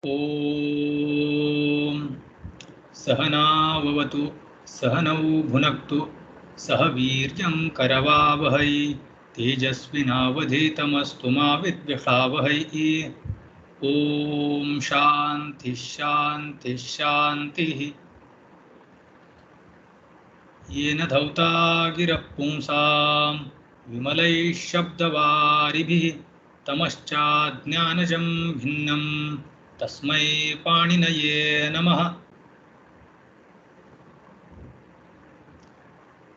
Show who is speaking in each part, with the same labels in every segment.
Speaker 1: ॐ सहनाववतु सहनौ भुनक्तु सह वीर्यं करवावहै तेजस्विनावधीतमस्तु मा विद्विषावहै। ॐ शान्ति शान्ति शान्तिः। येन धौता गिरः पुंसां विमलैः शब्दवारिभिः तमश्चाज्ञानजं भिन्नं तस्मै पाणिनये नमः।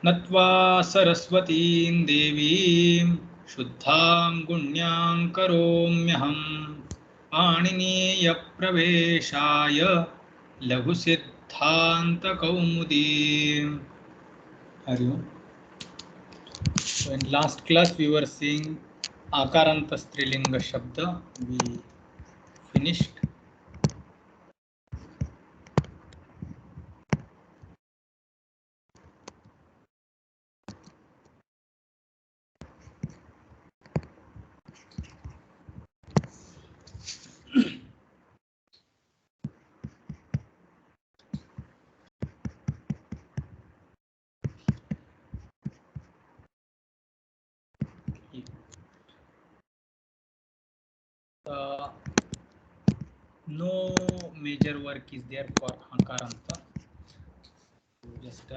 Speaker 1: नत्वा सरस्वतीं देवीं शुद्धां गुण्यां करोम्यहं पाणिनीयप्रवेशाय लघुसिद्धान्तकौमुदीम्। हरि ओम. So in last class we were seeing akaranta strilinga shabda. We finished. No major work is there for akaranta. Just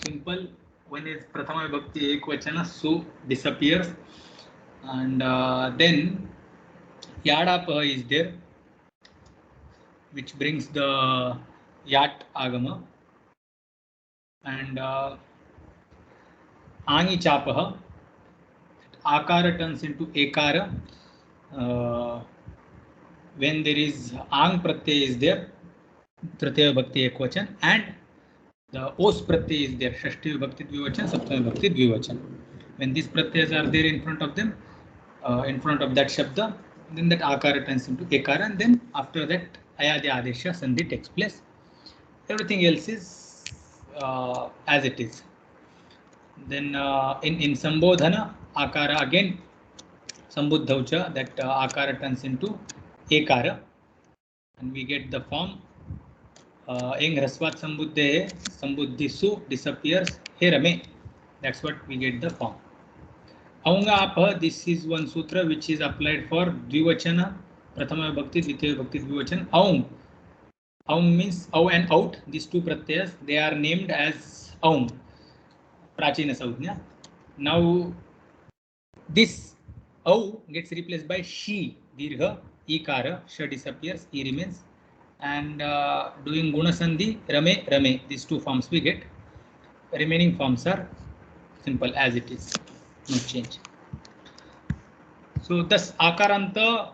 Speaker 1: simple. One is prathama vibhakti ekvachana, su disappears, and then yadapaha is there, which brings the yat agama, and angi chapaha, akara turns into ekara when there is ang pratyay is there, tritiya vibhakti ekvachan, and the os pratyay is there, shashti vibhakti dvivachan, saptami vibhakti dvivachan. When these pratyas are there in front of them, in front of that shabda, then that akara turns into ekara, and then after that ayadi adesha sandhi takes place. Everything else is as it is. Then in sambodhana, akara again sambuddhaucha, that akara turns into ekara, and we get the form eng hrasvat sambuddhe, sambuddhi su disappears, he rame. That's what we get the form. Aunga apha, this is one sutra which is applied for dvivachana, prathama vibhakti, dvitiya vibhakti, dvivachan. Aum means au and out. These two pratyas, they are named as aum, prachina saudhnya. Now this au gets replaced by she, dirgha, ikara, sha disappears, e remains, and doing guna sandhi, rame rame, these two forms we get. Remaining forms are simple as it is, no change. So thus akaranta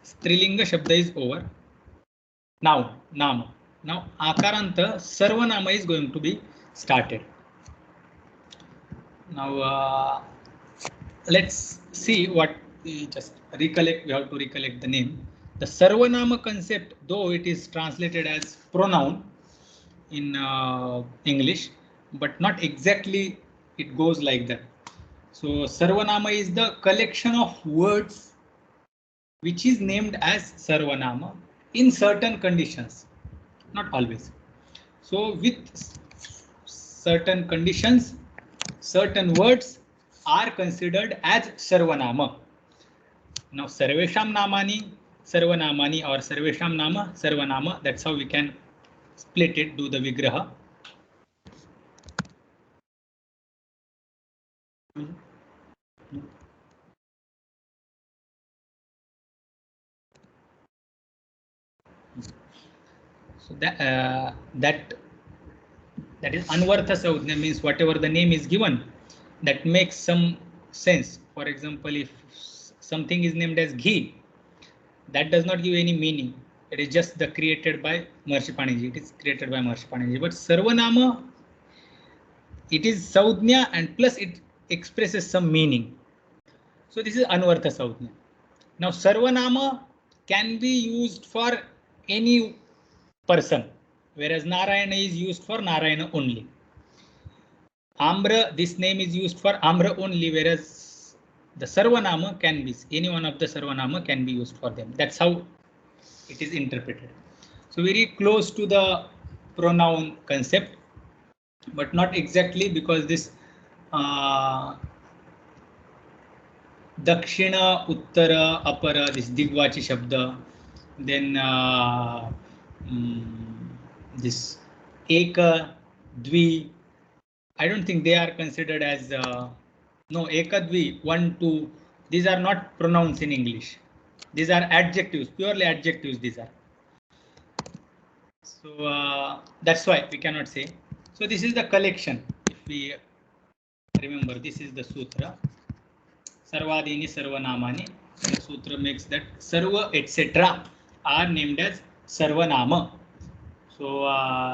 Speaker 1: strilinga shabda is over. Now nama. Now akaranta sarvanama is going to be started. Now let's see what we just recollect. We have to recollect the name. The sarvanama concept, though it is translated as pronoun in English, but not exactly it goes like that. So sarvanama is the collection of words which is named as sarvanama in certain conditions, not always. So with certain conditions, certain words are considered as sarvanama. Now sarvesham namani sarvanamani, or sarvesham nama sarvanama, that's how we can split it, do the vigraha. So that is anvartha saudhya, means whatever the name is given that makes some sense. For example, if something is named as ghee, that does not give any meaning. It is just the created by Maharshi Paniji. It is created by Maharshi Paniji. But sarvanama, it is saudhya and plus it expresses some meaning. So this is anvartha saudhya. Now sarvanama can be used for any person, whereas Narayana is used for Narayana only. Amra, this name is used for Amra only, whereas the sarvanama can be, any one of the sarvanama can be used for them. That's how it is interpreted. So very close to the pronoun concept, but not exactly, because this Dakshina, Uttara, Apara, this Digvachi Shabda, then this Eka, Dvi, I don't think they are considered as, no, Eka, Dvi, 1, 2, these are not pronouns in English. These are adjectives, purely adjectives these are. So that's why we cannot say. So this is the collection. If we remember, this is the sutra. Sarvadini Sarvanamani. The sutra makes that Sarva etc. are named as Sarvanama. So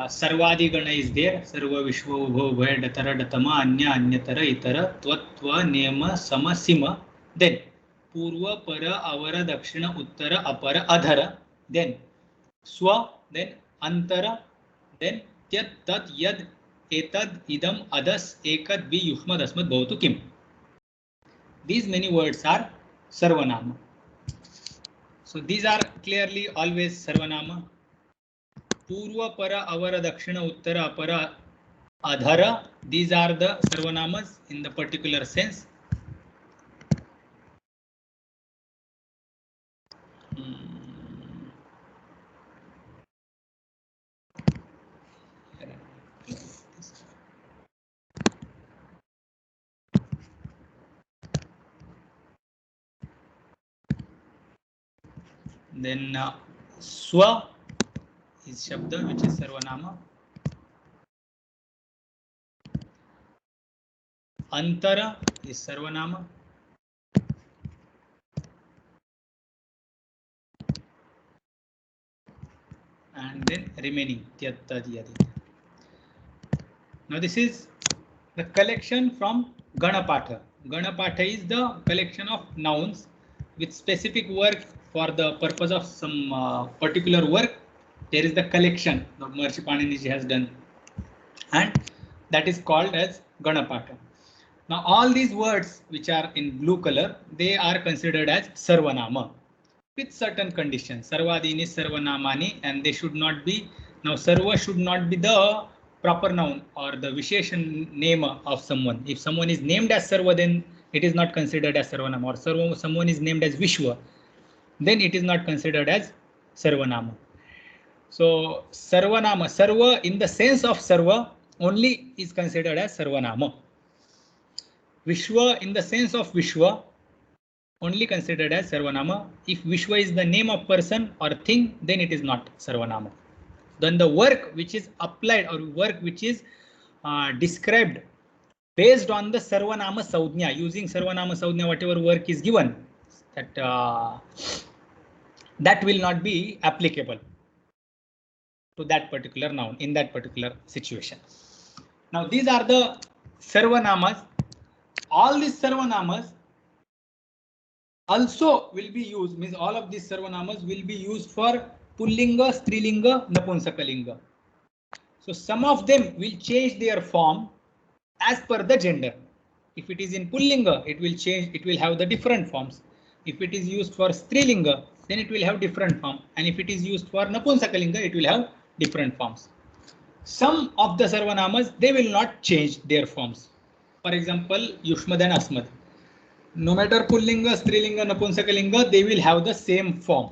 Speaker 1: Sarvadi Gana is there. Sarva Vishwa Ubho Bhaya Datara Datama Anya Anyatara Itara Twatva Nema Sama Sima. Then Purva Para Avara Dakshina Uttara Apara Adhara. Then Swa. Then Antara. Then Tyat Tat Yad Etad Idam Adas Ekad Vi Yuhmad Asmad Bhavatu Kim. These many words are Sarvanama. So these are clearly always Sarvanama. Purva, Para, Avara, Dakshina, Uttara, Apara, Adhara. These are the Sarvanamas in the particular sense. Then Swa is Shabda, which is Sarvanama. Antara is Sarvanama. And then remaining Tyattadiyadi. Now this is the collection from Ganapatha. Ganapatha is the collection of nouns with specific work for the purpose of some particular work. There is the collection that Maharishi Panini has done, and that is called as Ganapatha. Now all these words which are in blue color, they are considered as Sarvanama with certain conditions. Sarvadini, Sarvanamani, and they should not be, now Sarva should not be the proper noun or the Visheshan name of someone. If someone is named as Sarva, then it is not considered as Sarvanama, or someone is named as Vishwa, then it is not considered as Sarvanama. So Sarvanama, Sarva in the sense of Sarva only is considered as Sarvanama. Vishwa in the sense of Vishwa only considered as Sarvanama. If Vishwa is the name of person or thing, then it is not Sarvanama. Then the work which is applied or work which is described based on the Sarvanama Saudhnya, using Sarvanama Saudhnya, whatever work is given, that will not be applicable to that particular noun in that particular situation. Now these are the Sarvanamas. All these Sarvanamas also will be used, means all of these Sarvanamas will be used for Pullinga, Strilinga, Napunsakalinga. So some of them will change their form as per the gender. If it is in Pullinga, it will change, it will have the different forms. If it is used for Strilinga, then it will have different form. And if it is used for Napunsakalinga, it will have different forms. Some of the Sarvanamas, they will not change their forms. For example, Yushmad and Asmad. No matter Pullinga, Strilinga, Napunsakalinga, they will have the same form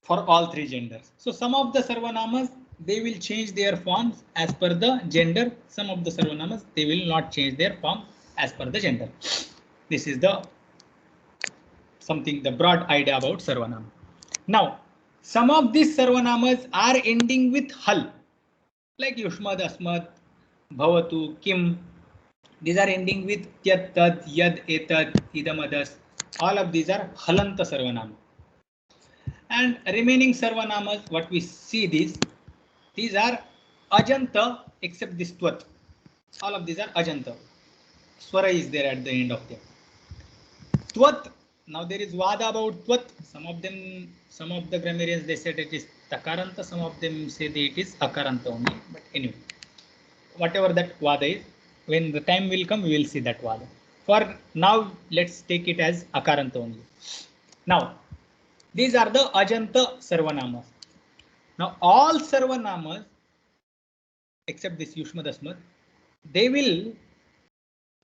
Speaker 1: for all three genders. So some of the Sarvanamas, they will change their forms as per the gender. Some of the Sarvanamas, they will not change their form as per the gender. This is the something, the broad idea about Sarvanama. Now, some of these Sarvanamas are ending with Hal, like Yushmad, Asmad, Bhavatu, Kim. These are ending with Tyat, Tad, Yad, Etad, Idam, Adas. All of these are Halanta Sarvanama. And remaining Sarvanamas, what we see these are Ajanta except this Twat. All of these are Ajanta. Swara is there at the end of them. Twat, now there is Vada about Twat. Some of the grammarians, they said it is Takaranta. Some of them say that it is Akaranta only. But anyway, whatever that Vada is, when the time will come, we will see that Vada. For now, let's take it as Akaranta only. Now, These are the Ajanta Sarvanamas. Now all Sarvanamas except this Yushma Dasmat, they will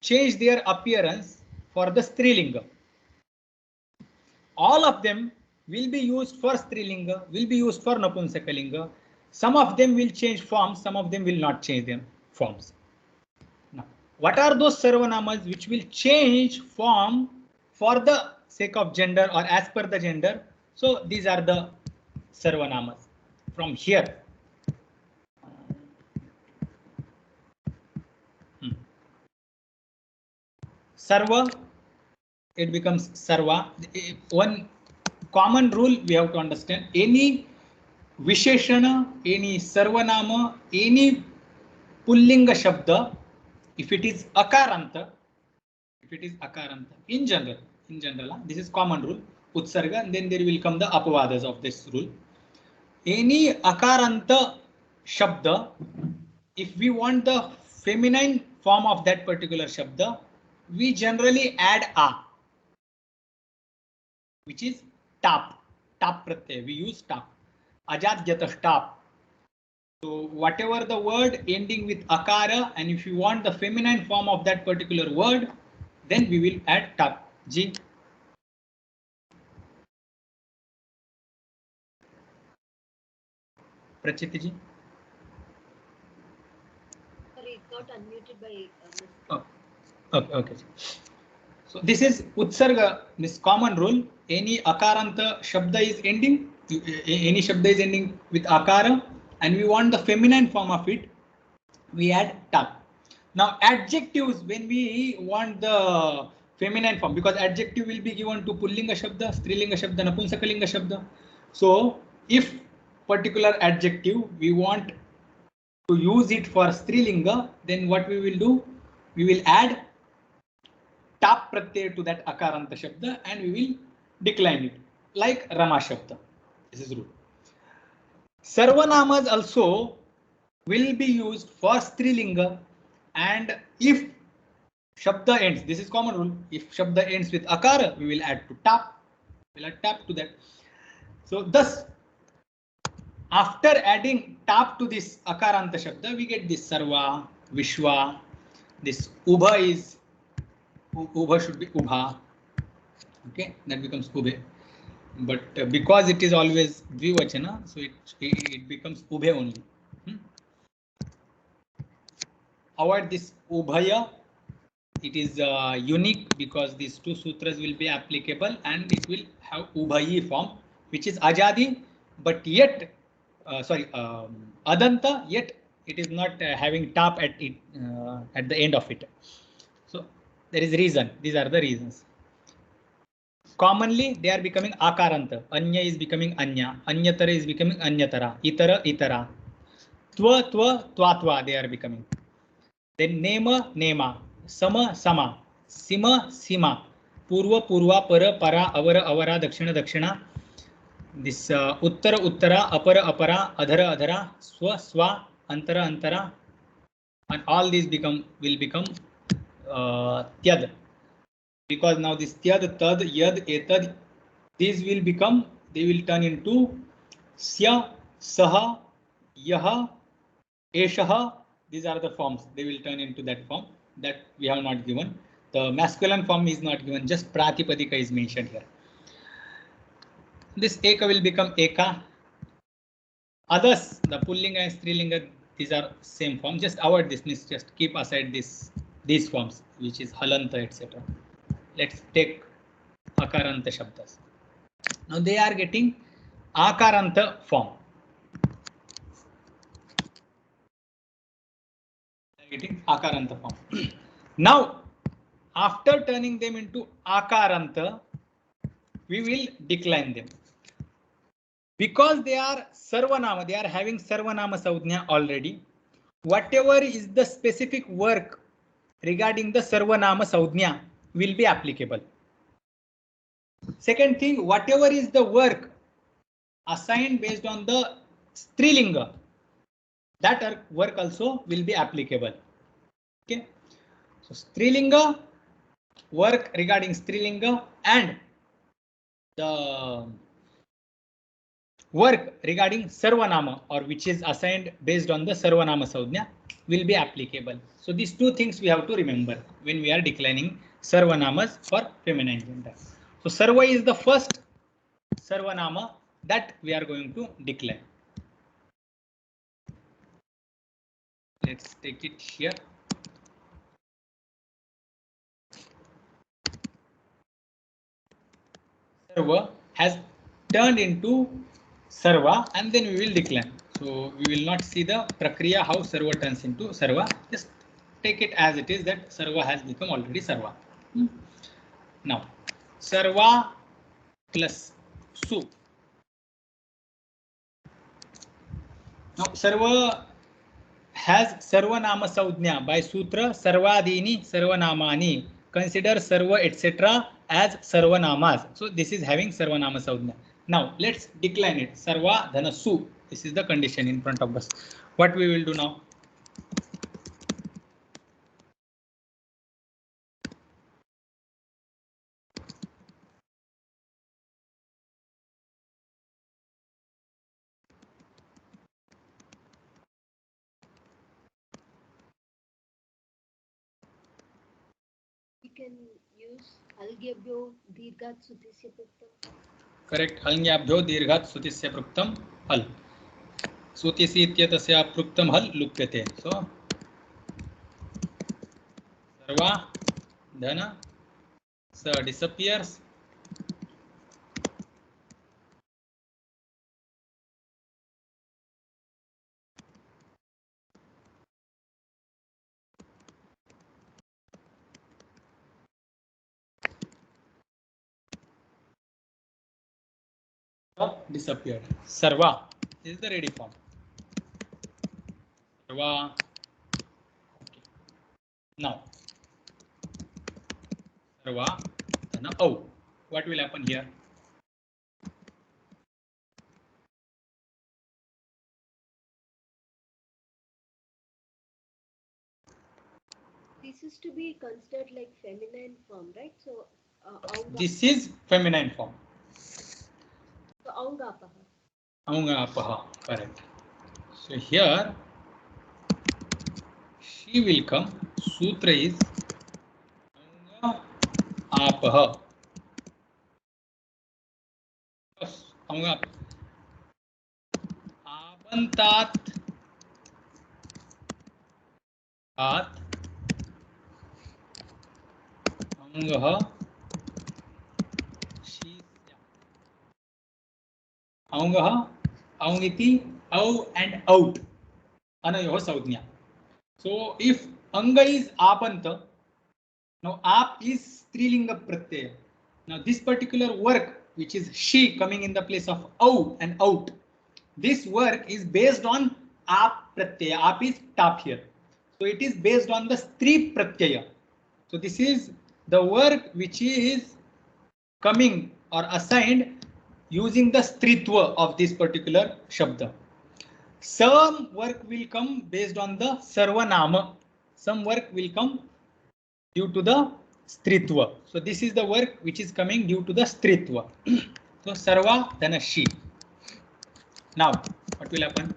Speaker 1: change their appearance for the Strilinga. All of them will be used for Strilinga, will be used for Napunsakalinga. Some of them will change forms, some of them will not change their forms. Now, what are those Sarvanamas which will change form for the sake of gender or as per the gender? So these are the Sarvanamas. From here, Sarva, it becomes Sarva. One common rule we have to understand: any Visheshana, any Sarvanama, any Pullinga Shabda, if it is Akaranta, in general, this is common rule, Utsarga, and then there will come the Apavadas of this rule. Any Akaranta Shabda, if we want the feminine form of that particular Shabda, we generally add A, which is tap pratyay. We use tap. Ajadyatah tap. So whatever the word ending with akara, and if you want the feminine form of that particular word, then we will add tap. Ji. Prachiti ji.
Speaker 2: Sorry, it got unmuted by
Speaker 1: Oh, okay. So this is Utsarga, this common rule. Any Akaranta Shabda is ending, any Shabda is ending with Akara, and we want the feminine form of it, we add tap. Now adjectives, when we want the feminine form, because adjective will be given to Pullinga Shabda, Strilinga Shabda, Napunsakalinga Shabda. So if particular adjective we want to use it for Strilinga, then what we will do? We will add tap pratyay to that Akaranta Shabda and we will decline it, like Rama Shabda. This is rule. Sarvanamas also will be used for Strilinga, and if Shabda ends, this is common rule, if Shabda ends with Akara, we will add to tap. We'll add tap to that. So thus, after adding tap to this Akaranta Shabda, we get this Sarva, Vishwa, this Ubha is, Ubha should be Ubha. Okay, that becomes Ubhe. But because it is always Dvivachana, so it becomes Ubhe only. Avoid this Ubhaya. It is unique because these two sutras will be applicable and it will have Ubhayi form, which is Ajadi, but yet, Adanta, yet it is not having tap at it at the end of it. So there is reason. These are the reasons. Commonly, they are becoming Akaranta. Anya is becoming Anya. Anyatara is becoming Anyatara. Itara, Itara. Twa, Twa, Twatwa, they are becoming. Then Nema, Nema. Sama, Sama. Sima, Sima. Purva, Purva, Para, Para, Avara, Avara, Dakshina, Dakshina. This Uttara, Uttara, Apara, Apara, Adhara, Adhara, Swa, Swa, Antara, Antara. And all these will become Tyad. Because now this Tyad, Tad, Yad, Etad, these will become, they will turn into Sya, Saha, Yaha, Eshaha. These are the forms. They will turn into that form that we have not given. The masculine form is not given, just Pratipadika is mentioned here. This Eka will become Eka. Others, the Pullinga and Strilinga, these are same form. Just avoid this, means just keep aside these forms, which is Halanta, etc. Let's take Akaranta Shabdas. Now they are getting Akaranta form. Getting Akaranta form. Now, after turning them into Akaranta, we will decline them. Because they are Sarvanama, they are having Sarvanama Saudhnya already. Whatever is the specific work regarding the Sarvanama Saudhnya will be applicable. Second thing, whatever is the work assigned based on the Strilinga, that work also will be applicable. Okay, so Strilinga, work regarding Strilinga, and the work regarding Sarvanama or which is assigned based on the Sarvanama Saudhya will be applicable. So these two things we have to remember when we are declining Sarvanamas for feminine gender. So Sarva is the first Sarvanama that we are going to decline. Let's take it here. Sarva has turned into Sarva and then we will decline. So we will not see the Prakriya how Sarva turns into Sarva. Just take it as it is that Sarva has become already Sarva. Now, Sarva plus Su. Now, Sarva has Sarvanama Saudhya by Sutra Sarvadini Sarvanamani. Consider Sarva etc. as Sarvanamas. So this is having Sarvanama Saudhya. Now let's decline it. Sarva Dhana Su. This is the condition in front of us. What we will do now?
Speaker 2: We can use Algyabhyo Dirghat Sutisya Pruktam.
Speaker 1: Correct. Algyabhyo Dirghat Sutisya Pruktam Hal. Sutisi Ityasya Pruktam Hal Lupyate. So Sarva Dhana Sa disappears. Disappeared. Sarva is the ready form. Sarva. Okay. Now, Sarva, Dhana, oh. What will happen here?
Speaker 2: This is to be considered like feminine form, right? So,
Speaker 1: This is feminine form.
Speaker 2: So, Aungapaha.
Speaker 1: Aungapaha, correct. So here she will come. Sutra is Aungapaha. Aungapaha. Abantat at Aungah Aungah Aungiti Au and out Anayoh Saudhya. So if Anga is Apanta, now Ap is Strilinga Pratyaya. Now this particular work which is she coming in the place of Au and out, this work is based on Ap Pratyaya. Ap is tap here. So it is based on the Stri Pratyaya. So this is the work which is coming or assigned using the Stritva of this particular Shabda. Some work will come based on the Sarvanama. Some work will come due to the Stritva. So this is the work which is coming due to the Stritva. So Sarva Dhana She. Now what will happen?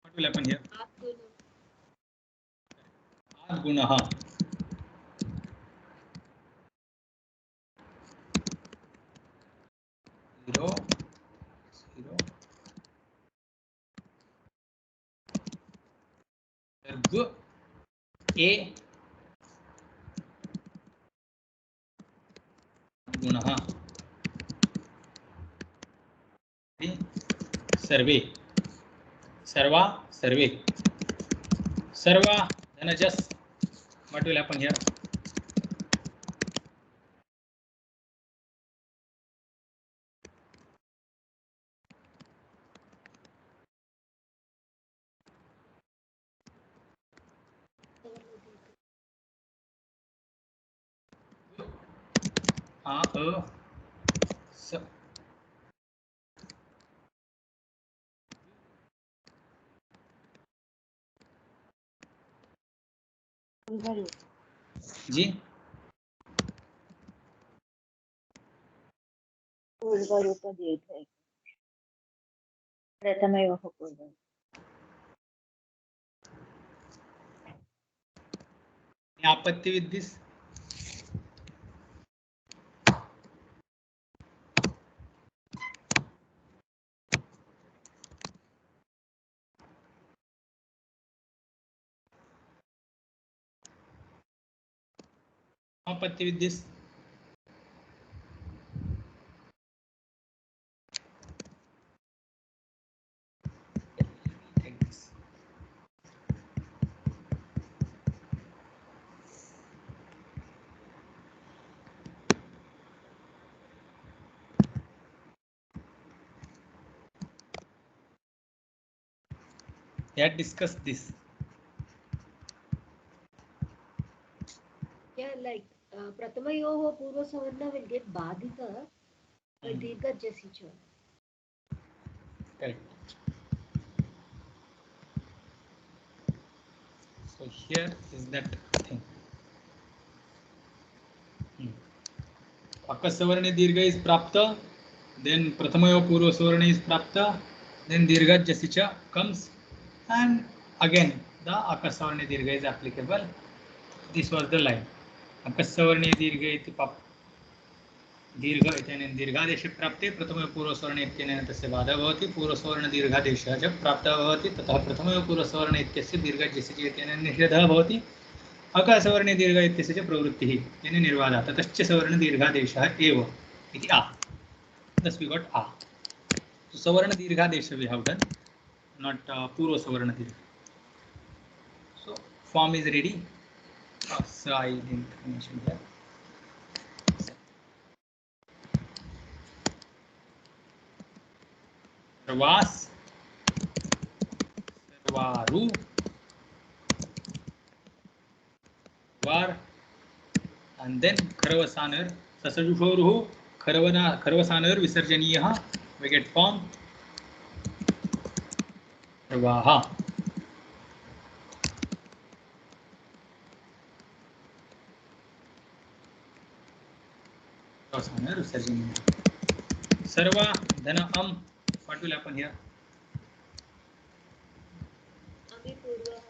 Speaker 1: What will happen here? Adgunaha. Zero. Verb A Gunaha. Survey. Sarva survey. Sarva Dhanajas. What will happen here? जी
Speaker 3: पूर्वरूप दीर्घ है प्रथमयोः पूर्वम्
Speaker 1: आपत्ति with this आपत्ति with this Yeah, discuss this.
Speaker 2: Yeah, like Pratamayoho Purva Savarna will get Badhita by Dirgha Jasicha.
Speaker 1: Correct. So here is that thing. Akasavarne Dirgha is Prapta, then Pratamayo Purva Savarna is Prapta, then Dirgha Jasicha comes, and again the Akasavarne Dirgha is applicable. This was the line. Akasavarne Dirgha iti दीर्घ इत्यनेन दीर्घादेशे प्राप्ते प्रथमयो पूर्वसवर्णे इत्यनेन तस्य बाधः भवति पूर्वसवर्ण दीर्घादेशः च प्राप्तः भवति ततः प्रथमयो पूर्वसवर्ण इत्यस्य दीर्घजस्य इत्यनेन निषेधः भवति अकसवर्णे दीर्घ इत्यस्य च प्रवृत्तिः इत्यनेन निर्वाधः ततश्च सवर्ण दीर्घादेशः एव इति आ thus we got a so सवर्ण दीर्घादेश we have done not पूर्वसवर्ण दीर्घ so form is ready so I didn't mention that सर्वास सर्वारु war and then खरवसानर ससजुषोरुः खरवसानर विसर्जनीयः we get form सर्वाः खरवसानर विसर्जनीयः सर्वा धन what will happen here
Speaker 2: Ami Purva.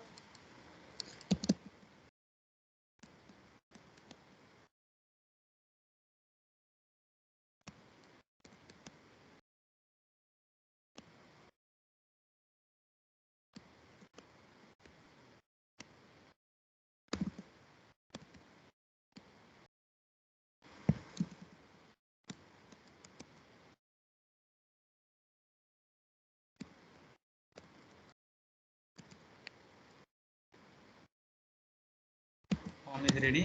Speaker 1: form is ready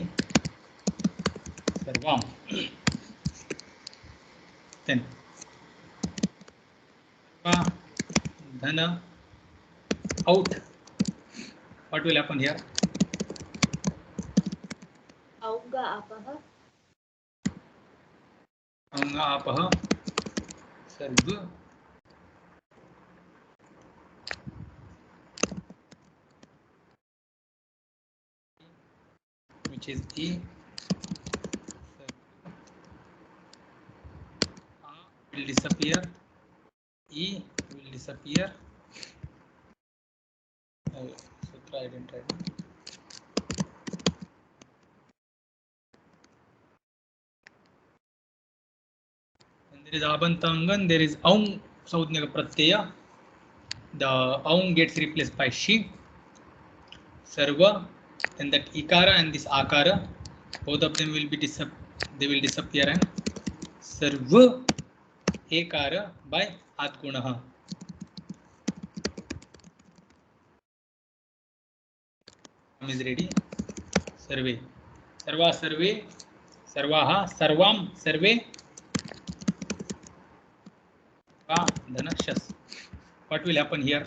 Speaker 1: सर्वाम then धन out what will happen here
Speaker 2: Aunga Apaha.
Speaker 1: आपः सर्व which is e will disappear e will disappear sutra I didn't write and there is abantangan there is aum saudnyaka pratyaya the aum gets replaced by she sarva and that ikara and this akara both of them will be they will disappear and sarva ekara by atgunah is ready सर्वे सर्वा सर्वे सर्वाः सर्वां सर्वे का धनशस what will happen here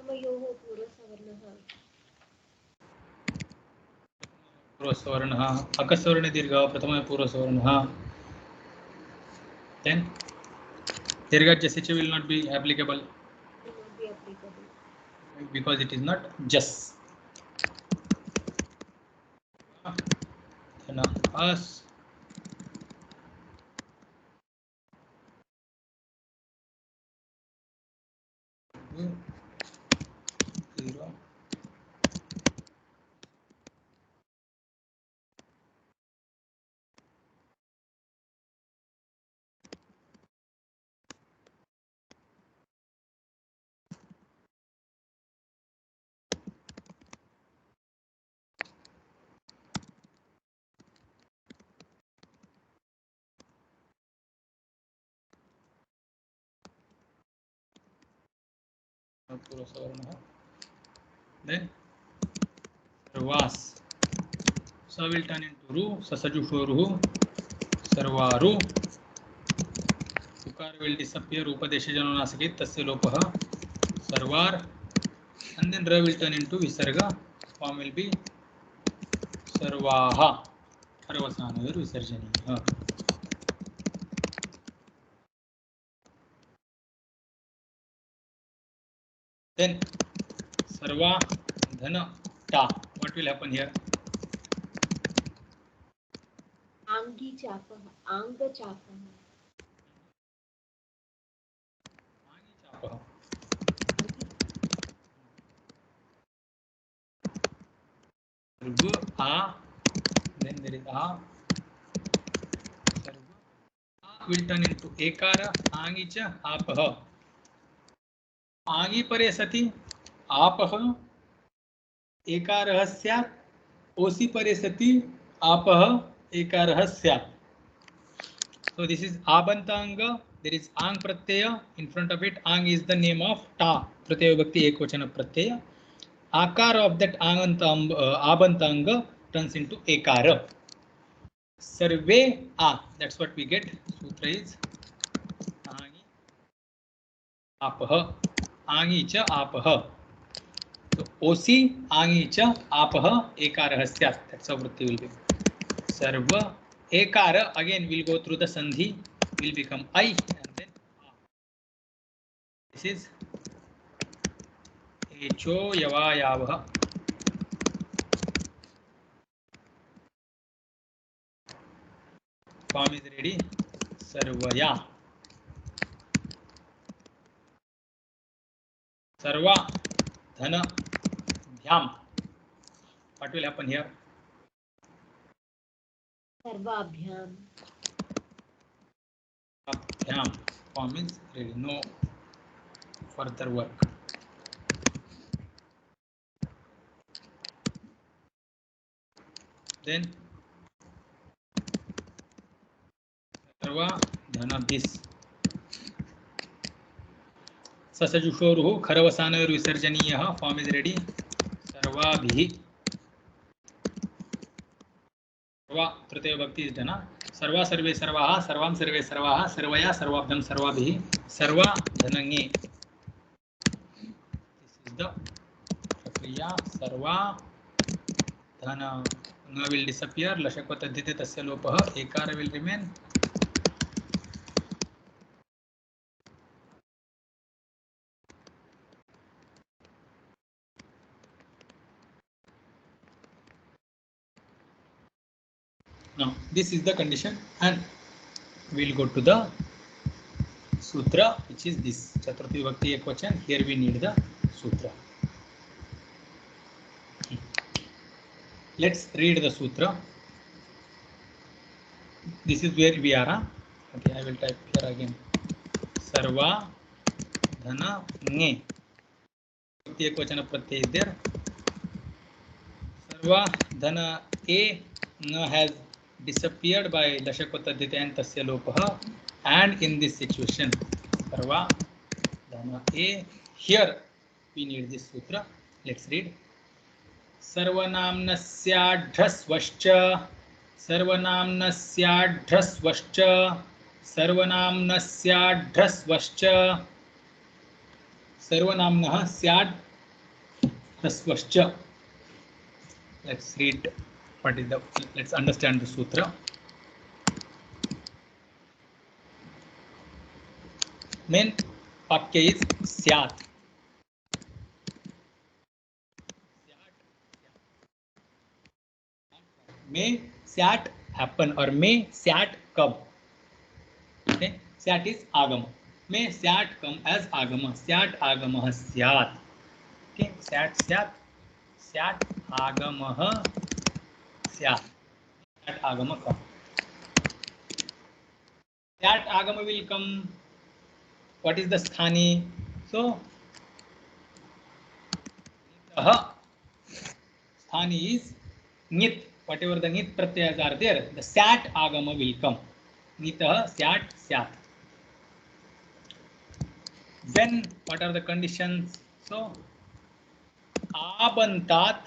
Speaker 2: Pratamayoho Purva Savarna.
Speaker 1: पूर्वसवर्णः अकस्वर्णे दीर्घः प्रथमः पूर्वसवर्णः. Then dirgha sh will not be applicable
Speaker 2: will not be applicable.
Speaker 1: because it is not jas. Then as zero. Purusvarna. Then Sarvas. Sa will turn into Ru. Sasajushoruhu. Sarvaru. Ukar will disappear. Upadeshajanonasikit. Tasya lopaha. Sarvar. And then Ra will turn into Visarga. Form will be Sarvaha. Harvasanagar Visarjaniya. Then Sarva Dhana Ta. What will happen here?
Speaker 2: Angi chapah, anga chapah.
Speaker 1: Angi Chapah. Sarva A. Then there is A. Sarva A will turn into Ekara. Angi cha Apah. आंगी परे सति आपः एकारः स्यात्. ओसी परे सति आपः एकारः स्यात्. So this is abantanga. There is ang pratyaya in front of it. Ang is the name of ta, pratyaya vibhakti ekvachana pratyaya. Akara of that abantanga turns into ekara. Sarve a, that's what we get. Sutra is angi apah. आंगी च आपः. So ओसी आंगी च आपः एकारः स्यात्. That's how vritti will be. Sarva ekara again will go through the sandhi, will become I and then A. This is echo yavayavah. Form is ready. Sarvaya. Sarva dhana dhyam. What will happen here?
Speaker 2: Sarvabhyam.
Speaker 1: Dhyam. Form is ready. No further work. Then Sarva dhana bis. ससजुषोरुः खरवसानयोर् विसर्जनीयः. Form is ready. सर्वाभिः. सर्वा तृतीय भक्ति is done. सर्वा सर्वे सर्वाः सर्वां सर्वे सर्वाः सर्वया सर्वाभ्यां सर्वाभिः सर्वा धनङे. दिस इज द प्रक्रिया. सर्वा धन न will disappear. लशक्व तद्धिते तस्य लोपः. एकार will remain. Now this is the condition and we'll go to the sutra, which is this Chaturthi Vibhakti Ekvachan. Here we need the sutra. Let's read the sutra. This is where we are. Okay, I will type here again. Sarva dhana nge. Vibhakti Ekvachana pratyay is there. Sarva dhana a na has disappeared by Dashakvatadhite and Tasya Lopaha, and in this situation Sarva Dhana A. Here we need this sutra. Let's read. Sarvanamnasyadhrasvascha Sarvanamnasyadhrasvascha Sarvanamnasyadhrasvascha Sarvanamnah syadhrasvascha. Let's read what is the, let's understand the sutra. Main vakya is syat. May syat happen or may syat come. Okay, syat is agama. May syat come as agama. Syat agamah syat. Okay, syat syat. Syat agamah syat. Syat agama come. Syat agama will come. What is the sthani? So sthani is nit. Whatever the nit pratyayas are there, the syat agama will come. Nitah syat syat. When, what are the conditions? So abantat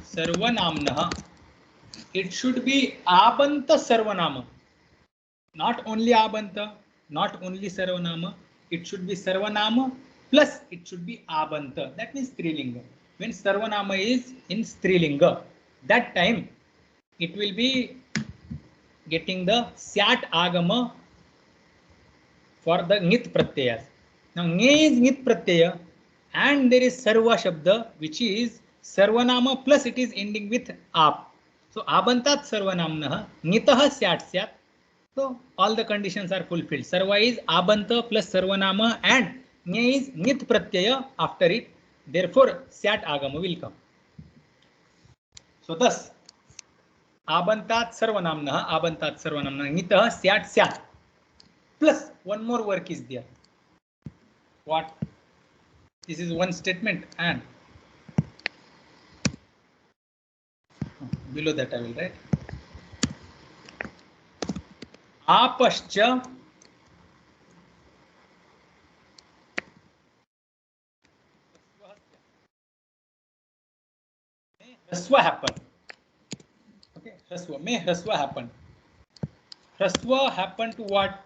Speaker 1: sarvanamnah. It should be abanta sarvanama. Not only abanta, not only sarvanama. It should be sarvanama plus it should be abanta. That means strilinga. When sarvanama is in strilinga, that time it will be getting the syat agama for the nit pratyayas. Now ne is nit pratyaya and there is sarva shabda which is sarvanama plus it is ending with ap. So abantat sarvanamnah nitah syat syat. So all the conditions are fulfilled. Sarva is abanta plus sarvanama and ne is nit pratyaya after it. Therefore syat agama will come. So thus abantat sarvanamnah nitah syat syat. Plus one more work is there. What? This is one statement and below that I will write. Apascha hrasva happen. Okay, hrasva. May hrasva happen. Hrasva happen to what?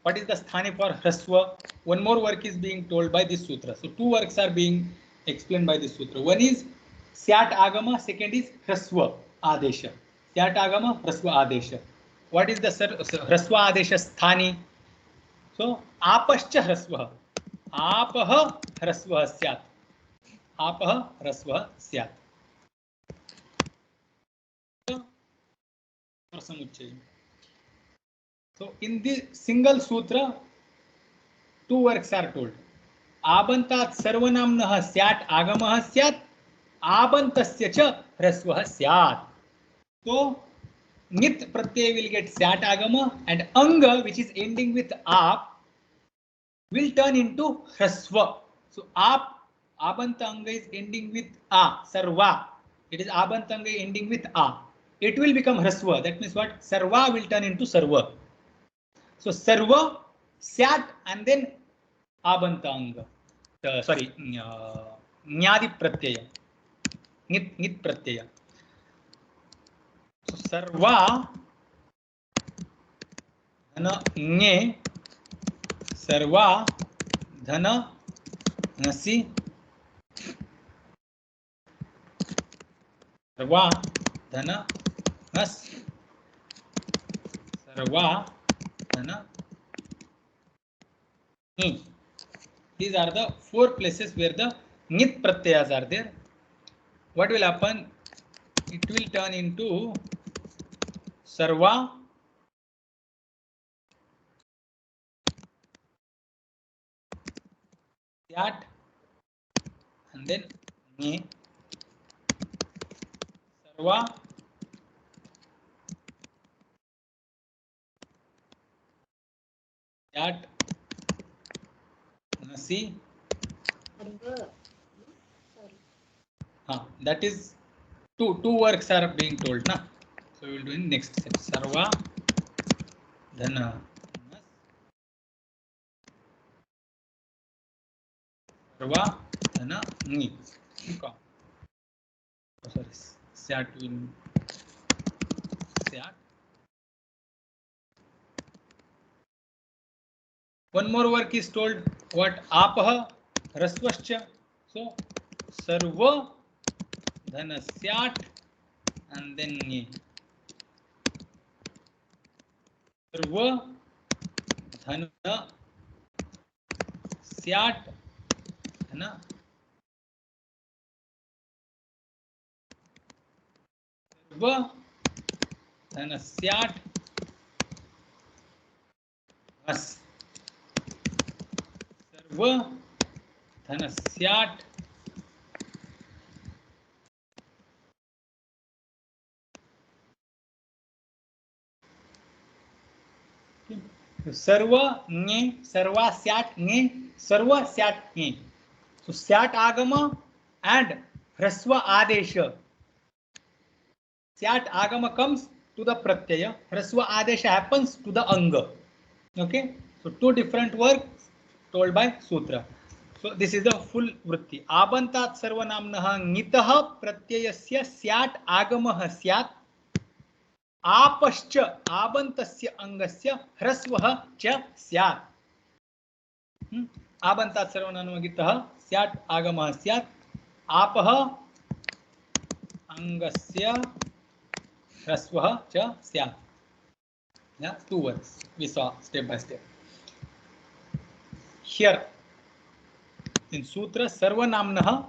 Speaker 1: What is the sthani for hrasva? One more work is being told by this sutra. So two works are being explained by this sutra. One is syat agama, second is hrasva adesha. Syat agama, hrasva adesha. What is the hrasva adesha sthani? So apascha hrasva. Apah hrasva syat. Apah hrasva syat. So in the single sutra, two works are told. Abantat sarvanamnah syat agamah syat. Abantasya cha hrasvah syat. So nit pratyay will get syat agama and anga which is ending with ap will turn into hrasva. So abanta anga is ending with a, sarva. It is abanta anga ending with a. It will become hrasva. That means what? Sarva will turn into sarva. So sarva, syat and then abanta anga. Sorry, nyadi pratyaya. Nit pratyaya. So sarva dhana nye, sarva dhana nasi, sarva dhana nas, sarva dhana ni. These are the four places where the nit pratyayas are there. What will happen? It will turn into sarva syat and then ne, sarva syat nasi. That is two works are being told na. So we will do in next step. Sarva dhana nas, sarva dhana ni. Oh, sorry, syat will syat. One more work is told. What? Apah ह्रस्वश्च, so serve धनस्याट् and then ङे, सर्व धन स्याट् है ना, सर्व धन स्याट् हस्, सर्व धन स्याट् सर्व ङे, सर्वा स्याट् ङे, सर्व स्याट् ङे. So स्याट् आगम and ह्रस्व आदेश. स्याट् agama comes to the pratyaya, hrasva adesha happens to the anga. Okay, so two different words told by sutra. So this is the full vritti. Abantat sarvanamnah ngitah pratyayasya स्याट् आगमः स्यात्, आपश्च आबन्तस्य अंगस्य ह्रस्वः च स्यात्. आबन्तात् सर्वनामनः ngitah स्याट् आगमः स्यात्, आपः अंगस्य ह्रस्वः च स्यात्. Yeah, two words we saw step by step. Here in sutra sarvanamnah,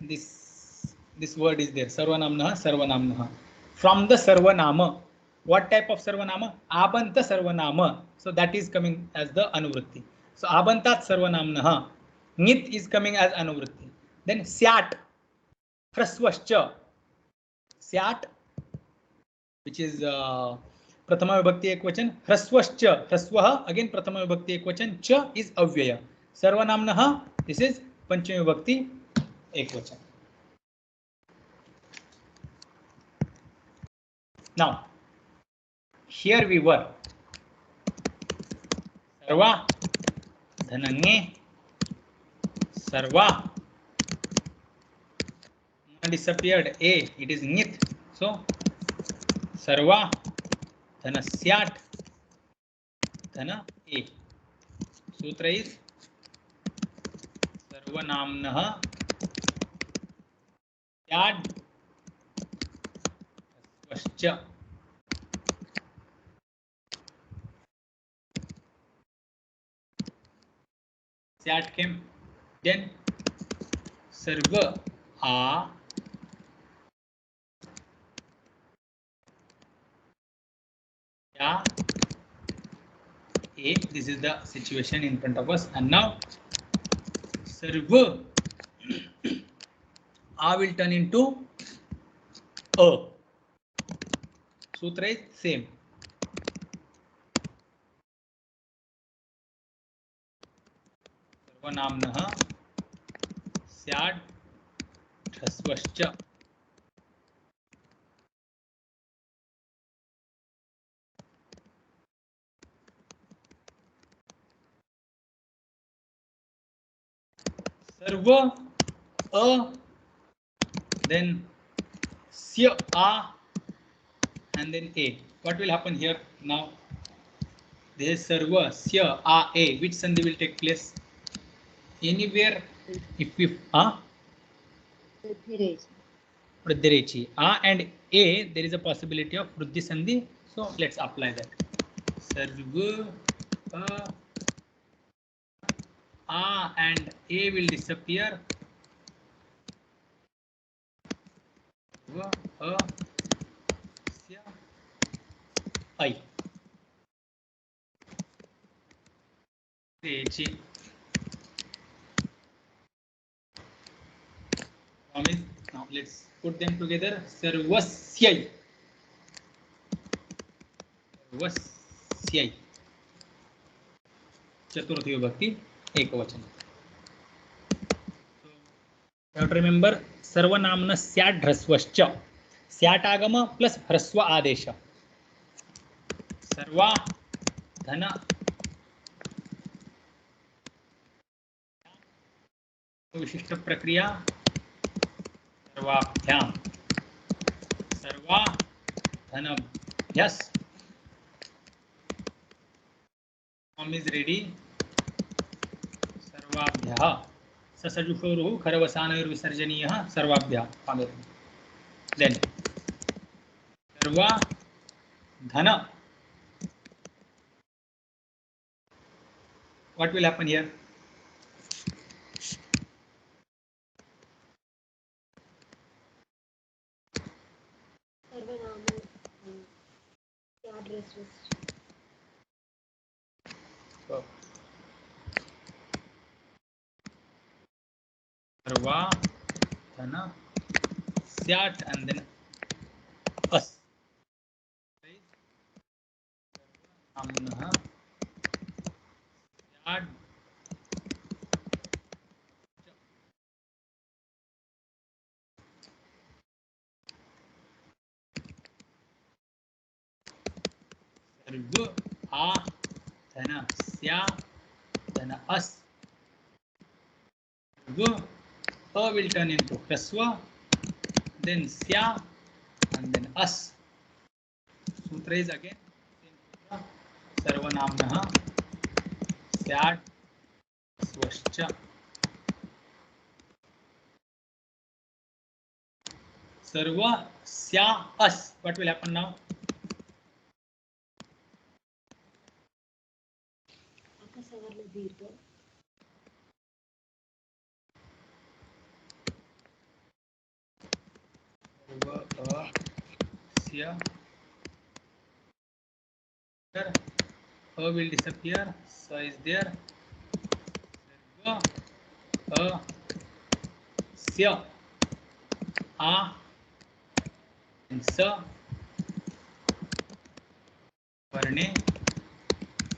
Speaker 1: this word is there, sarvanamnah, sarvanamnah, from the sarvanama. What type of sarvanama? Abanta sarvanama, so that is coming as the anuvritti. So abantat sarvanamnah, ngit is coming as anuvritti. Then syat, hrasvascha, syat, which is prathama vibhakti ekvachan, hrasvascha, hrasvah again prathama vibhakti ekvachan, cha is avyaya. Sarvanamnah, this is panchami vibhakti ekvachan. Now here we were, sarva dhanange, sarva disappeared a, it is ngit, so sarva dhanasyat dhana a. Sutra is sarvanamnah syad hrasvascha. Syat came, then sarva a, ya a. This is the situation in front of us, and now sarva a will turn into a. Sutra is same. Sarvanamnah syad hrasvascha. Sarva a, then sya a, and then a. What will happen here now? This is sarva sya a a. Which sandhi will take place? Anywhere if we Pradhirechi. A and a, there is a possibility of Vruddhi sandhi. So let's apply that. Sarva a and a will disappear. A sya I. Rechi. Now let's put them together. Sarvasyai. Sarvasyai. Chaturthi vibhakti ekavachana. So you have to remember sarvanamna syat hrasvascha. Syat agama plus hrasva adesha. Sarva dhana विशिष्ट प्रक्रिया सर्वाभ्याम, सर्वा धनभ्यस. Form is ready. सर्वाभ्यः. ससजुषोरुः खरवसानैर्विसर्जनीयः सर्वाभ्यः then सर्वा धन. What will happen here?
Speaker 2: सर्वनाम address list.
Speaker 1: So, सर्वा धन स्यात् and then us. नाम्नः स्यात् सर्व आ धन स्या धन अस. सर्व a will turn into hraswa, then sya and then us. Sutra is again सर्वनाम्नः स्यात् स्वश्च. सर्व स्या us. What will happen now?
Speaker 2: अकसवर्ण दीर्घ.
Speaker 1: सर्व स्या. A will disappear. Sa is there. Sarva sya a and sa वर्णे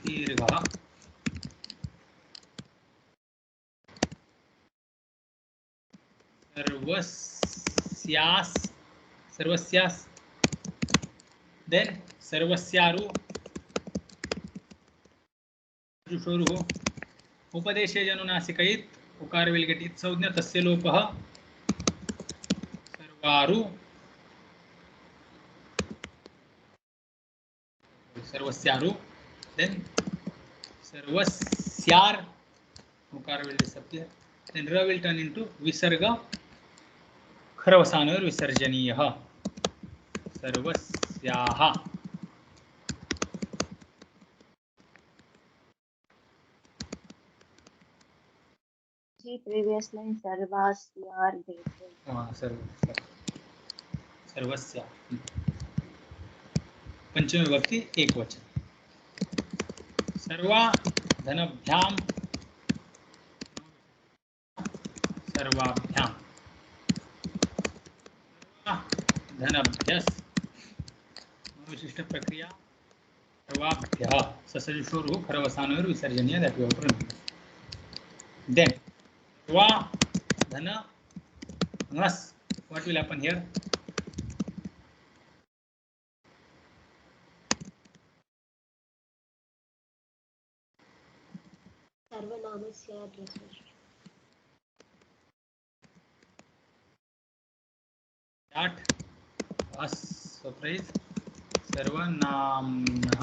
Speaker 1: दीर्घः. सर्वस्यास् सर्वस्यास्. Then सर्वस्यारु जुषोरुः उपदेशे जनुनासिकयित् उकार will get it संज्ञा तस्य लोपः. सर्वारु सर्वस्यारु. Then सर्वस्यार उकार will disappear. Then ra will turn into विसर्ग खरवसानोर विसर्जनीयः सर्वस्याः.
Speaker 3: जी previous line सर्वास्यार देते.
Speaker 1: सर्वस्य पंचमी विभक्ति एक वचन. सर्वा धनभ्याम सर्वाभ्याम. धनभ्यस् विशिष्ट प्रक्रिया सर्वाभ्यः ससजुषोरुः खरवसानोर विसर्जनीय. that we have to remember. Then सर्वा धन नस्. What will happen here?
Speaker 2: सर्वनामस्य address list.
Speaker 1: That us surprise सर्वनाम्नः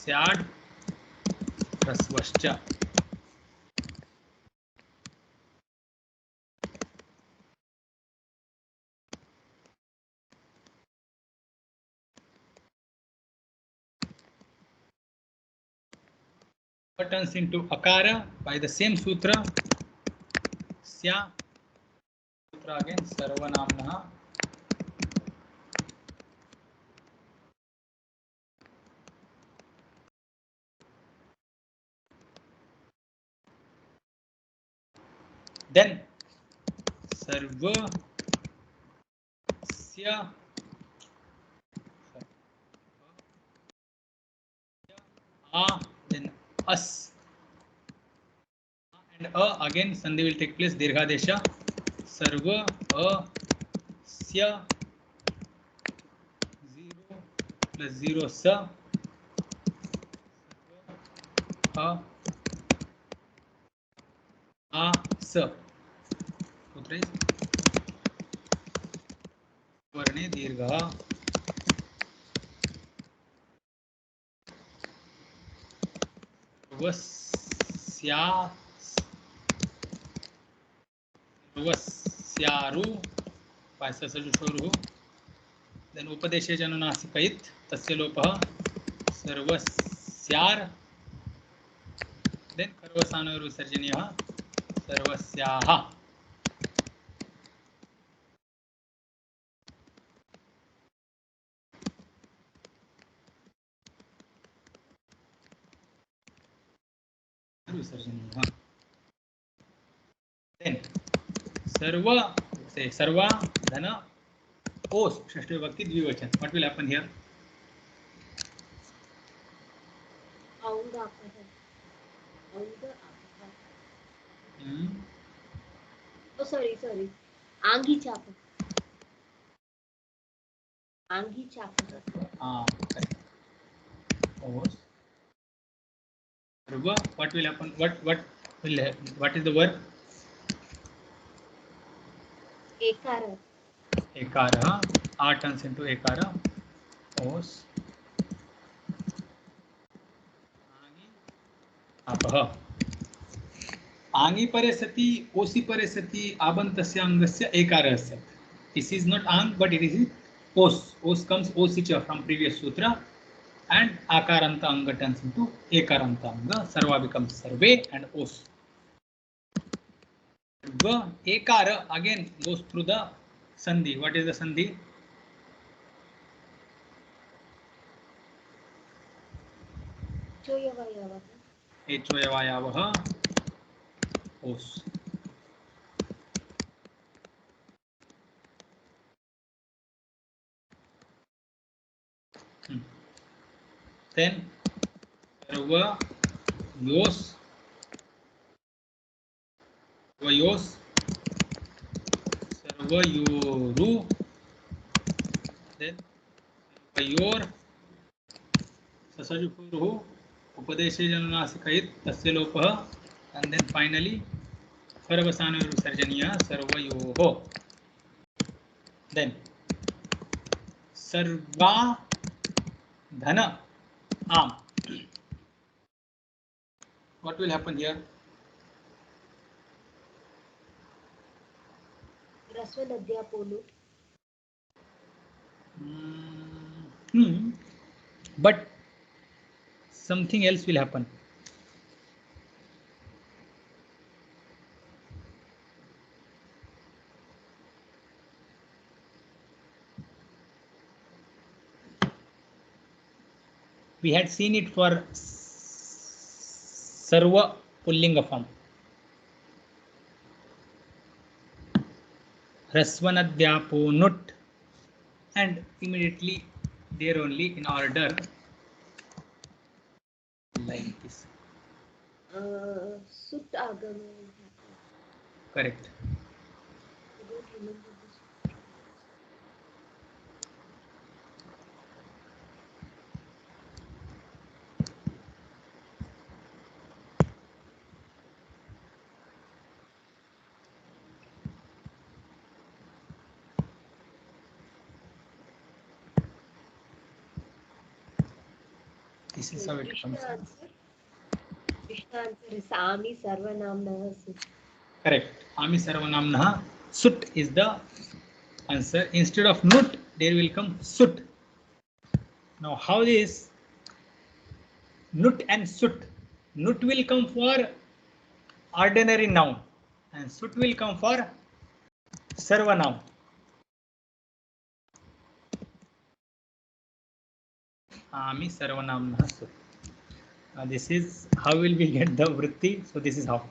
Speaker 1: स्यात् ह्रस्वश्च. Turns into akara by the same sutra. Sya sutra again sarvanamnah then sarva sya a then us and again sandhi will take place dirghadesha. Sarva sya 0 plus 0 sa a sa. सूत्र वर्णे दीर्घः. सर्वस्या सर्वस्यारु पायससजुषोरुः then उपदेशे जनुनासिकयित् तस्य लोपः सर्वस्यार then कर्वसानयोः विसर्जनीयः सर्वस्याः विसर्जनीयः then सर्व say sarva dhana os षष्ठी विभक्ति द्विवचन. What will happen here?
Speaker 2: आऊंगा oh sorry आंगी चाप
Speaker 1: correct. Os sarva. What will happen? What is the verb? ekara. R turns into ekara. Os आपः आंगी परे सति ओसी परे सति आबन्तस्य अंगस्य एकारः स्यात्. This is not ang but it is os. Os comes osicha from previous sutra and akaranta anga turns into ekaranta anga. Sarva becomes sarve and os. The ekara again goes through the sandhi. What is the sandhi? Echoyavayavah os. Then sarva yos sarva yoru then sarvayor sasajupuruhu upadeshe janunasikayit tasya lopah and then finally sarvasanayoः visarjaniyah sarvayoho. Then sarva dhana am. What will happen here? But something else will happen. We had seen it for sarva pullinga form. Rasvanadhyapo nut and immediately there only in order like this.
Speaker 2: Sut agama.
Speaker 1: Correct.
Speaker 2: I don't remember this.
Speaker 1: This is how it comes.
Speaker 2: Krishna answer is Ami Sarvanamnah Sut.
Speaker 1: Correct. Ami Sarvanamnah Sut is the answer. Instead of nut, there will come Sut. Now, how is nut and Sut? Nut will come for ordinary noun and Sut will come for Sarvanoun. Ami Sarvanamnah Sut. This is how will we get the vritti. So this is how.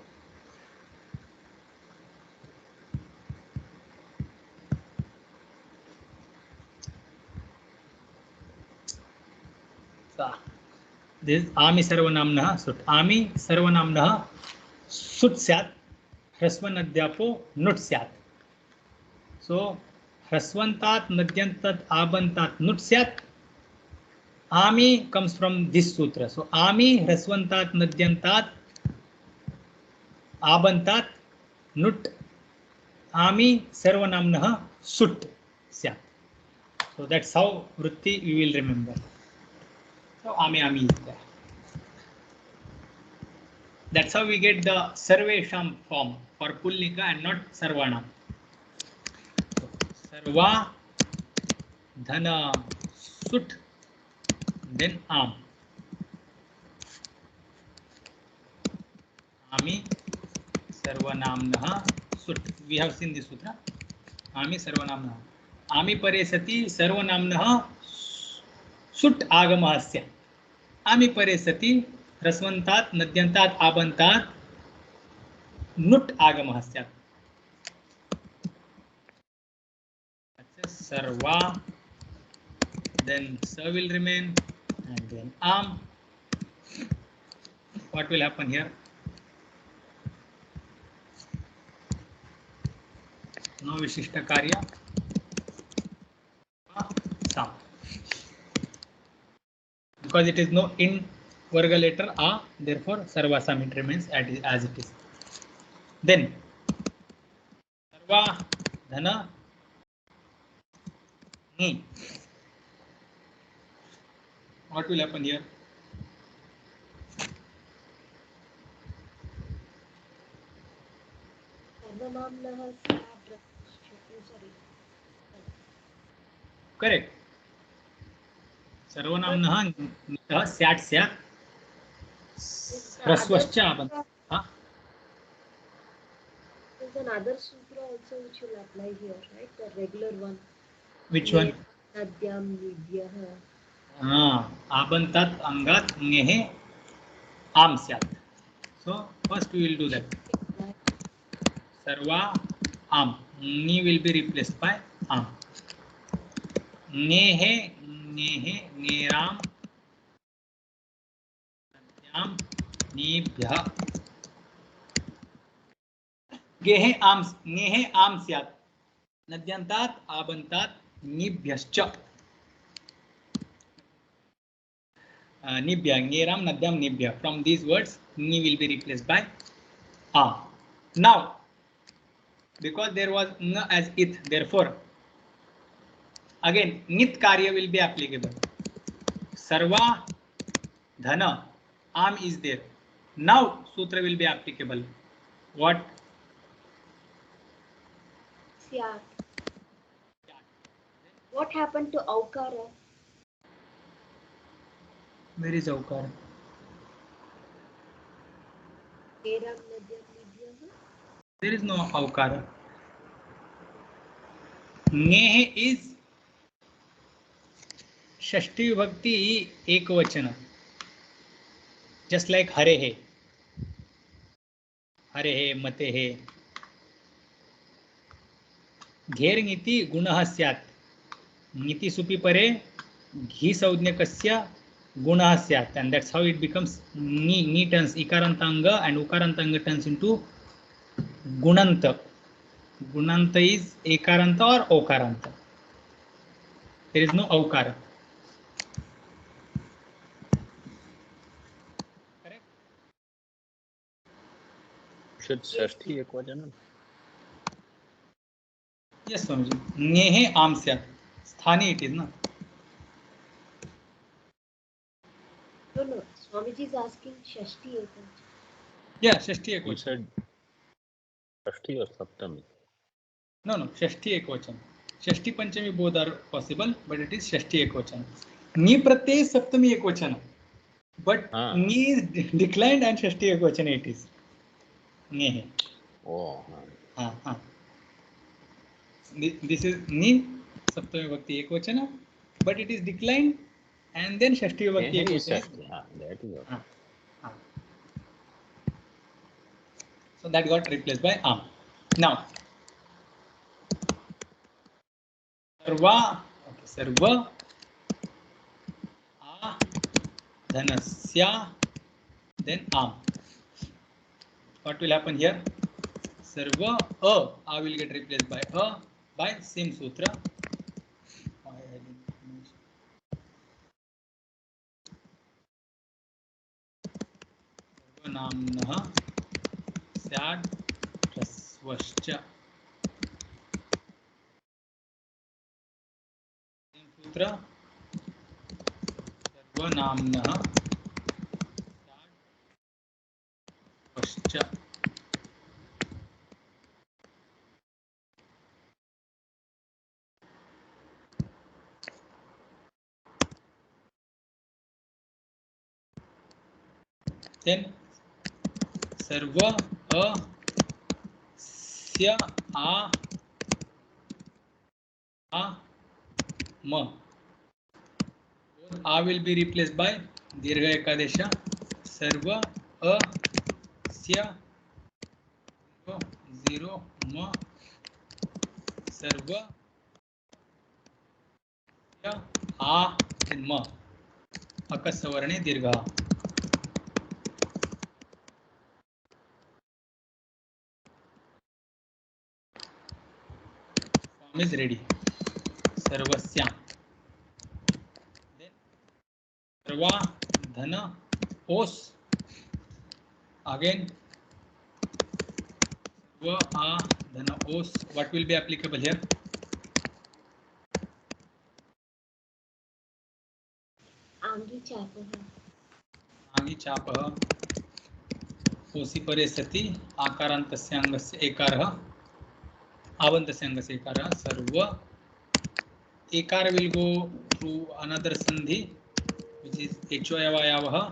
Speaker 1: So this is Ami Sarvanamnah Sut. Ami Sarvanamnah Sut Syat. Hrasvanadhyapo Nut Syat. So Hrasvantat Nadyantat Abantat Nut Syat. Ami comes from this sutra. So Ami Hrasvantat Nadyantat Abantat Nut Ami Sarvanamnah Sut Syat. So that's how vritti we will remember. So Ami is there. That's how we get the Sarvesham form for pulling and not सर्वाणाम. सर्वा, धन, suit, then आम. आमी सर्वनाम्नः suit. We have seen this sutra. आमी सर्वनाम्नः. आमी परे सति सर्वनाम्नः suit आगमः स्यात्. आमी परे सति ह्रस्वन्तात् नद्यन्तात् आबन्तात् नुट आगमः स्यात्. सर्वा, then sa will remain, and then am. What will happen here? No vishishta karya. Sam. Because it is no in varga letter a, therefore sarva sam it remains as it is. Then sarva, dhana, ni. What will happen here? Correct. सर्वनाम्नः स्यात् स्यात् ह्रस्वश्च आबन्त.
Speaker 2: There's another sutra also which will apply here, right? The regular one.
Speaker 1: Which one?
Speaker 2: Nadyam nibhyah.
Speaker 1: Abantat angat ngehe am syat. So first we will do that. Sarva am. Ni will be replaced by am. Nehe, nehe, neram, nadyam, nibhyah. गेहे आम, नेहे आम स्यात्. नद्यन्तात् आबन्तात् निभ्यश्च. Nibhya, ngeram, nadyam, nibhya. From these words, ni will be replaced by am. Now, because there was n as it, therefore, again, nit karya will be applicable. Sarva, dhana, am is there. Now, sutra will be applicable. What?
Speaker 2: Syat. What happened to aukara?
Speaker 1: Where is aukara? There is no aukara. Nehe is Shashti Vibhakti Ekvachana. Just like Hare He. Hare He, Mate He. घेर नीति गुणः स्यात्. नीति सुपि परे घी संज्ञकस्य गुणः स्यात्, and that's how it becomes ni turns ikarantanga and ukarantanga turns into gunanta. Gunanta is ekaranta or okaranta. There is no aukara. Correct?
Speaker 4: Should Shashti Ekvachana?
Speaker 1: Yes, Swamiji. Nehe am syat. Sthani it is, no?
Speaker 2: No. Swamiji is asking Shashti Ekvachana.
Speaker 1: Yeah, Shashti Ekvachana.
Speaker 4: You said Shashti or Saptami?
Speaker 1: No, Shashti Ekvachana. Shashti Panchami both are possible, but it is Shashti Ekvachana. Ni pratyay Saptami Ekvachana. But ni is declined and Shashti Ekvachana it is. Nehe.
Speaker 4: Oh.
Speaker 1: This is ni Saptami Bhakti Ekvachana, but it is declined and then Shashti Vibhakti Ekvachana.
Speaker 4: That is okay.
Speaker 1: So that got replaced by am. Now, sarva, okay, sarva, a, dhanasya, then am. What will happen here? Sarva, a will get replaced by a by same sutra. Sarvanamnah स्याद् ह्रस्वश्च. सूत्र सर्वनाम्नः स्याद् ह्रस्वश्च. then सर्व अ स्य a म. A will be replaced by दीर्घ एकादेश सर्व अ स्य 0 म सर्व आ म अकस्वर्णे दीर्घ. Form is ready. सर्वस्यां. Then सर्वा धन ओस. Again सर्व आ धन ओस. What will be applicable here?
Speaker 2: आंगी चापः.
Speaker 1: आंगी चापः ओसी परे सति आकारान्तस्य अंगस्य एकारः आवन्तस्य अंगस्य एकारः. सर्व एकार will go through another sandhi which is echo yavayavah.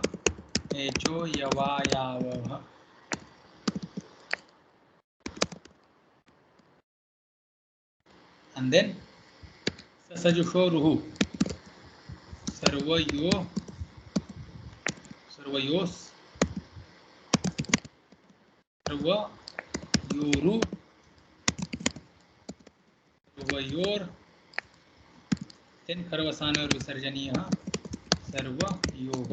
Speaker 1: And then ससजुषो रुहु. सर्वयोस सर्वयोरु सर्वयोर. then खरवसानयोर विसर्जनीयः सर्वयोः.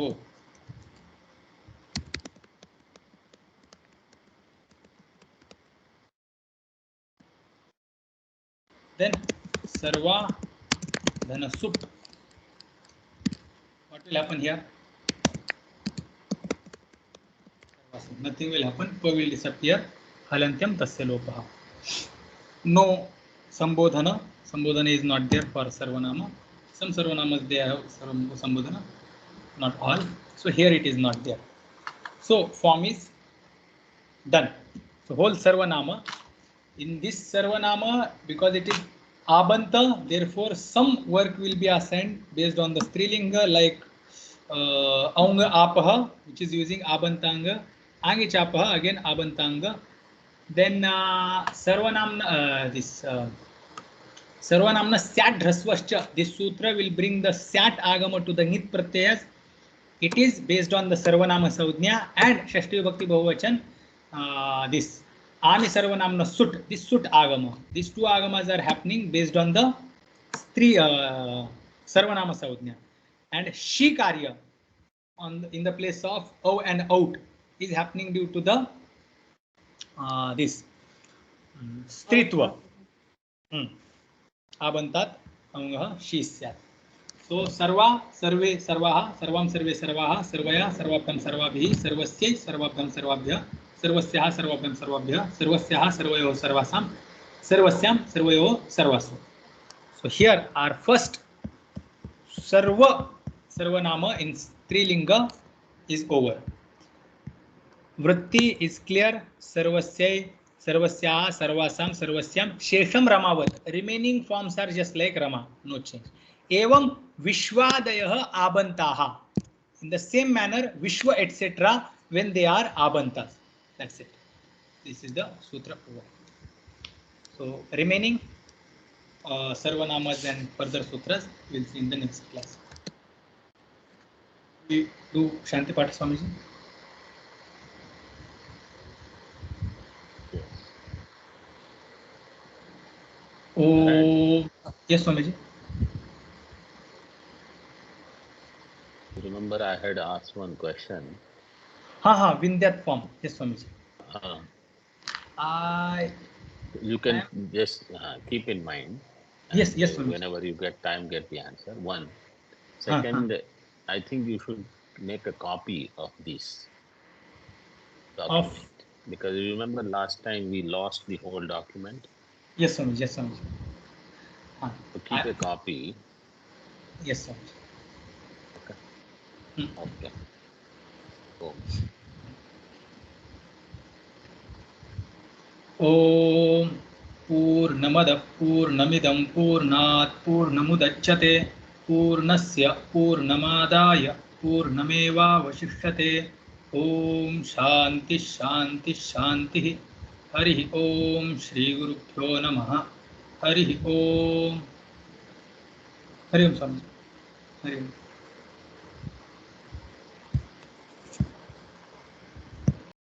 Speaker 1: then सर्वा धनसुप. what will happen here? Nothing will happen. Pa will disappear. Halantyam tasya lopah. No sambodhana. Sambodhana is not there for sarvanama. Some sarvanamas they have sambodhana, not all. So here it is not there. So form is done. So whole sarvanama. In this sarvanama, because it is abanta, therefore some work will be assigned based on the strilinga, like aunga apaha, which is using abantanga. Angi chapaha, again abantanga. Then sarvanamna this sarvanamna syat dhrasvascha. This sutra will bring the syat agama to the nit pratyayas. It is based on the sarvanama saudhnya and shashti vibhakti bahuvachan. This ani sarvanamna sut. This sut agama. These two agamas are happening based on the sarvanama saudhnya. And she karya in the place of o and out is happening due to the this stritva. Abantat angah she syat. So sarva sarve sarvaha sarvam sarve sarvaha sarvaya sarvabhyam sarvabhi sarvasya sarvabhyam sarvabhya sarvasyaha sarvabhyam sarvabhya sarvasyaha sarvayo sarvasam sarvasyam sarvayo sarvasu. So here our first sarvanama in strilinga is over. Vritti is clear. Sarvasya sarvasyaha sarvasam sarvasyam shesham ramavat. Remaining forms are just like rama, no change. Evam vishwadayah abantaha. In the same manner vishwa etc. when they are abantas. That's it. This is the sutra over. So remaining sarvanamas and further sutras we'll see in the next class. We do Shanti Path Swamiji. Oh yes, Swamiji.
Speaker 4: Remember, I had asked one question.
Speaker 1: Vindyat form. Yes, Swamiji.
Speaker 4: You can just keep in mind.
Speaker 1: Yes, Swamiji.
Speaker 4: Whenever you get time, get the answer. One. Second, I think you should make a copy of this document. Because you remember last time we lost the whole document?
Speaker 1: Yes, Swamiji. Yes, Swamiji.
Speaker 4: So keep a copy.
Speaker 1: Yes, Swamiji.
Speaker 4: Okay. Oh.
Speaker 1: Om Purnamadah Purnamidam Purnat Purnamudachyate Purnasya Purnamadaya Purnameva Vashishyate Om Shanti शांति शांति। हरि ओम श्री गुरुभ्यो नमः। हरि ओम। हरि ओम स्वामी। हरि ओम।